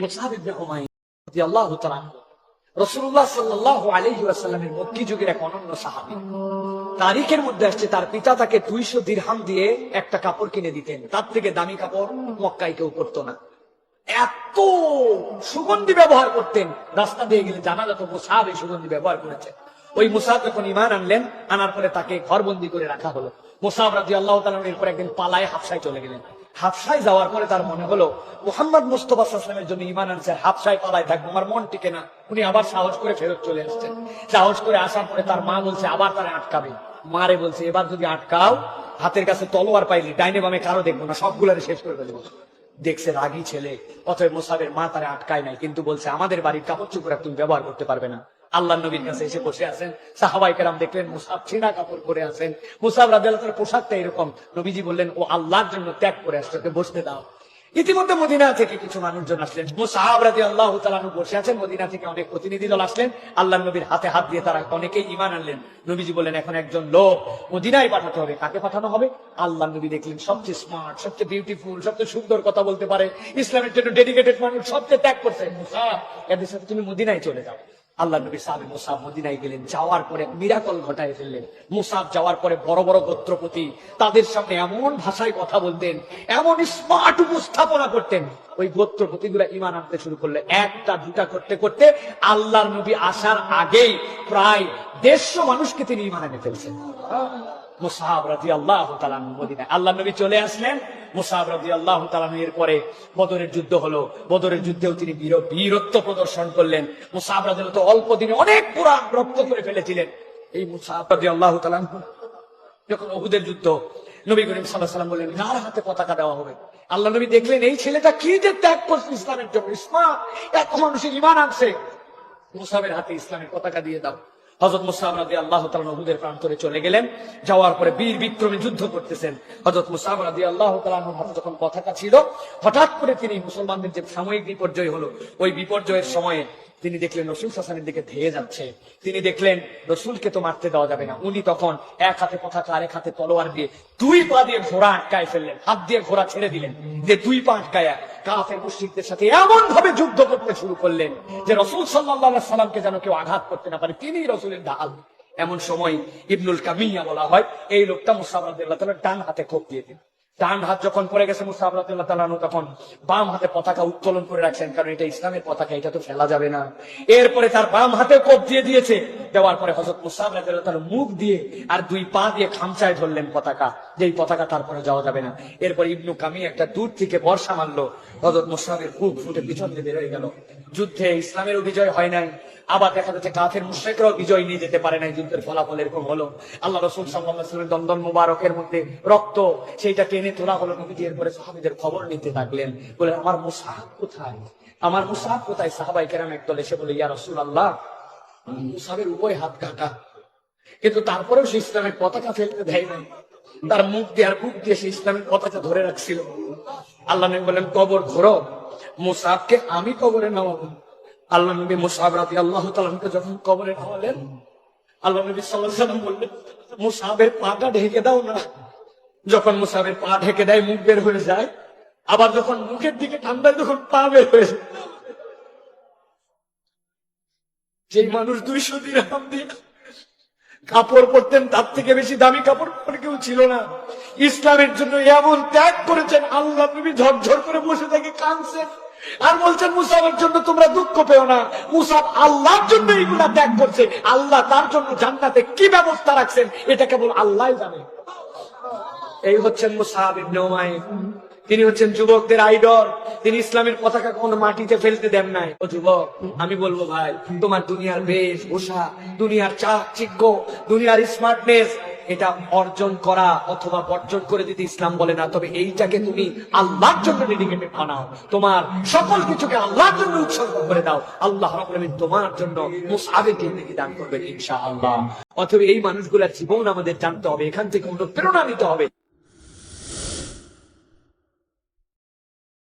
মুসআব ইবনে উমাইর রাদিয়াল্লাহু তাআলা রাসূলুল্লাহ সাল্লাল্লাহু আলাইহি ওয়াসাল্লামের মক্কি যুগের এক অনন্য সাহাবী। তারিখের মধ্যে আসছে তার পিতা তাকে 200 দিরহাম দিয়ে একটা কাপড় কিনে দিতেন, তার থেকে দামি কাপড় মক্কায় কেউ পরতো না। এত সুগন্ধি ব্যবহার করতেন, রাস্তা দিয়ে গেলে জানা যেত মুসআব এই সুগন্ধি ব্যবহার করেছে। ওই মুসআব যখন ঈমান আনলেন, আনার পরে তাকে ঘরবন্দি করে রাখা হলো। মুসআব রাদিয়াল্লাহু তাআলা এরপর একদিন পালায় হাবশায় চলে গেলেন। হাবশায় যাওয়ার পরে তার মনে হলো মুহাম্মদ মুস্তাফা সাল্লাল্লাহু আলাইহি ওয়াসাল্লামের জন্য ঈমান আনছে, হাবশায় পালায় থাকবো, আমার মন টিকে না। উনি আবার সাহস করে ফেরত চলে আসছেন। সাহস করে আসার পরে তার মা বলছে আবার তারা আটকাবে। মারে বলছে এবার যদি আটকাও, হাতের কাছে তলোয়ার পাইলি ডাইনে বামে কারো দেখবো না, সবগুলারে শেষ করে ফেলবো। দেখছে রাগী ছেলে, অতএব মুসআবের মা তারা আটকায় নাই, কিন্তু বলছে আমাদের বাড়ির কাপড় চোপড় তুমি ব্যবহার করতে পারবে না। আল্লাহ নবীর কাছে এসে বসে আছেন, সাহাবায়ে কেরাম দেখলেন মুসআব ছেঁড়া কাপড় পরে আছেন। মুসআব রাদিয়াল্লাহু তাআলার পোশাকটা এরকম। নবীজি বললেন ও আল্লাহর জন্য ত্যাগ করে আসছে, ওকে বসতে দাও। ইতিমধ্যে মদিনা থেকে কিছু মানুষজন আসলেন। মুসআব রাদিয়াল্লাহু তাআলা বসে আছেন, মদিনা থেকে অনেক প্রতিনিধি দল আসলেন। আল্লাহ নবীর হাতে হাত দিয়ে তারা অনেকেই ঈমান আনলেন। নবীজি বললেন এখন একজন লোক মদিনায় পাঠাতে হবে। কাকে পাঠানো হবে? আল্লাহ নবী দেখলেন সবচেয়ে স্মার্ট, সবচেয়ে বিউটিফুল, সবচেয়ে সুন্দর কথা বলতে পারে, ইসলামের জন্য ডেডিকেটেড মানুষ, সবচেয়ে ত্যাগ করছে। মুসআব, এদের সাথে তুমি মদিনায় চলে যাও। আল্লাহ নবী সাহাবী মুসআব মদিনায় গেলেন। যাওয়ার পরে মিরাকল ঘটায় ফেললেন। মুসআব যাওয়ার পরে বড় বড় গোত্রপতি তাদের সামনে এমন ভাষায় কথা বলতেন, এমন স্মার্ট উপস্থাপনা করতেন, ওই গোত্রপতি গুলা ঈমান আনতে শুরু করলে একটা দুটা করতে করতে আল্লাহর নবী আসার আগেই প্রায় 150 মানুষকে তিনি ঈমান এনে ফেলছেন। মুসআব রাদিয়াল্লাহু তাআলা মদিনায়, আল্লাহ নবী চলে আসলেন। মুসআব রাদিয়াল্লাহু তাআলা এর পরে বদরের যুদ্ধ হলো। বদরের যুদ্ধেও তিনি বীরত্ব প্রদর্শন করলেন। মুসআব রাদিয়াল্লাহু তাআলা অল্প দিনে অনেক পুরা রক্ত করে ফেলেছিলেন। এই মুসআব রাদিয়াল্লাহু তাআলা যখন উহুদের যুদ্ধ, নবী করিম সাল্লাল্লাহু আলাইহি ওয়াসাল্লাম বললেন কার হাতে পতাকা দেওয়া হবে? আল্লাহ নবী দেখলেন এই ছেলেটা কি যে ত্যাগ করছে ইসলামের জন্য, ইসলাম এত মানুষের ঈমান আনছে, মুসআবের হাতে ইসলামের পতাকা দিয়ে দাও। হযরত মুসআব রাদিয়াল্লাহু তাআলা উহুদের প্রান্তরে চলে গেলেন। যাওয়ার পরে বীর বিক্রমে যুদ্ধ করতেছেন। হযরত মুসআব রাদিয়াল্লাহু তাআলার হাতে যখন পতাকা ছিল, হঠাৎ করে তিনি মুসলমানদের যে সাময়িক বিপর্যয় হলো, ওই বিপর্যয়ের সময়ে তিনি দেখলেন রাসূল সাল্লাল্লাহু আলাইহি ওয়াসাল্লামের দিকে ধেয়ে যাচ্ছে। তিনি দেখলেন রাসূলকে তো মারতে দেওয়া যাবে না। উনি তখন এক হাতে পতাকা আর এক হাতে তলোয়ার দিয়ে 2 পা দিয়ে ঘোড়া আটকায় ফেললেন। হাত দিয়ে ঘোড়া ছেড়ে দিলেন, যে 2 পা আটকায়া কাফের মুশরিকদের সাথে এমন ভাবে যুদ্ধ করতে শুরু করলেন যে রাসূল সাল্লাল্লাহু আলাইহি ওয়াসাল্লামকে যেন কেউ আঘাত করতে না পারে, তিনি রাসূলের ঢাল। এমন সময় ইবনুল কামিয়া বলা হয়, এই লোকটা মুসআব রাদিয়াল্লাহু তাআলা ডান হাতে কোপ দিয়ে দিলেন। ডান হাত যখন পড়ে গেছে মুসআব রাদিয়াল্লাহু তাআলা তখন বাম হাতে পতাকা উত্তোলন করে রাখছেন, কারণ এটা ইসলামের পতাকা, এটা তো ফেলা যাবে না। এরপরে তার বাম হাতে কোপ দিয়ে দিয়েছে। দেওয়ার পরে হযরত মুসআব রাদিয়াল্লাহু তাআলা মুখ দিয়ে আর 2 পা দিয়ে খামচায় ধরলেন পতাকা, যেই পতাকা তারপরে যাওয়া যাবে না। এরপর ইবনু কামি একটা দূর থেকে বর্ষা মারলো, হযরত মুসআবের বুক ফুটে পিছন দিয়ে বের হয়ে গেল। যুদ্ধে ইসলামেরও বিজয় হয় নাই, আবার দেখা যাচ্ছে কাফের মুশরিকরাও বিজয় নিয়ে যেতে পারে নাই। যুদ্ধের ফলাফল এরকম হলো। আল্লাহ রাসূল সাল্লাল্লাহু আলাইহি ওয়াসাল্লামের দন্দন মুবারকের মধ্যে রক্ত, সেইটা টেনে তোলা হলো। নবীজি এরপরে সাহাবীদের খবর নিতে থাকলেন, বলে আমার মুসআব কোথায়, আমার মুসআব কোথায়? সাহাবায়ে কেরাম একদল এসে বলে ইয়া রাসূলুল্লাহ, মুসআবের উভয় হাত কাটা, কিন্তু তারপরেও সে ইসলামের পতাকা ফেলতে দেয় নাই। তার মুখ দিয়ে আর বুক দিয়ে সে ইসলামের পতাকা ধরে রাখছিল। আল্লাহ নবী বললেন কবর ধরো, মুসআবকে আমি কবরে নামাবো। আল্লাহ নবী মুসআব রাদিয়াল্লাহু তাআলাকে যখন কবরে নামালেন, আল্লাহ নবী সাল্লাল্লাহু আলাইহি ওয়াসাল্লাম বললেন মুসআবের পাটা ঢেকে দাও না। যখন মুসআবের পা ঢেকে দেয়, মুখ বের হয়ে যায়। আবার যখন মুখের দিকে ঠান্ডায়, তখন পা বের হয়ে যায়। যেই মানুষ 200 দিরহাম দিয়ে কাপড় পরতেন, তার থেকে বেশি দামি কাপড় পরে কেউ ছিল না। ইসলামের জন্য এমন ত্যাগ করেছেন, আল্লাহ নবী ঝরঝর করে বসে থেকে কাঁদছেন আর বলছেন মুসআবের জন্য তোমরা দুঃখ পেও না, মুসআব আল্লাহর জন্য এইগুলা ত্যাগ করছে। আল্লাহ তার জন্য জান্নাতে কি ব্যবস্থা রাখছেন এটা কেবল আল্লাহই জানে। এই হচ্ছেন মুসআব ইবনে উমাইর। তিনি হচ্ছেন যুবকদের আইডল। তিনি ইসলামের পতাকা কখনো মাটিতে ফেলতে দেন নাই। ও যুবক, আমি বলবো ভাই, তোমার দুনিয়ার বেশভূষা, দুনিয়ার চাকচিক্য, দুনিয়ার স্মার্টনেস, এটা অর্জন করা অথবা বর্জন করে দিতে ইসলাম বলে না। তবে এইটাকে তুমি আল্লাহর জন্য ডেডিকেটেড বানাও, তোমার সকল কিছুকে আল্লাহর জন্য উৎসর্গ করে দাও। আল্লাহ রাব্বুল আলামিন তোমার জন্য মুসআবের জিন্দেগি দান করবেন ইনশাআল্লাহ। অথবা এই মানুষগুলোর জীবন আমাদের জানতে হবে, এখান থেকে অনুপ্রেরণা নিতে হবে।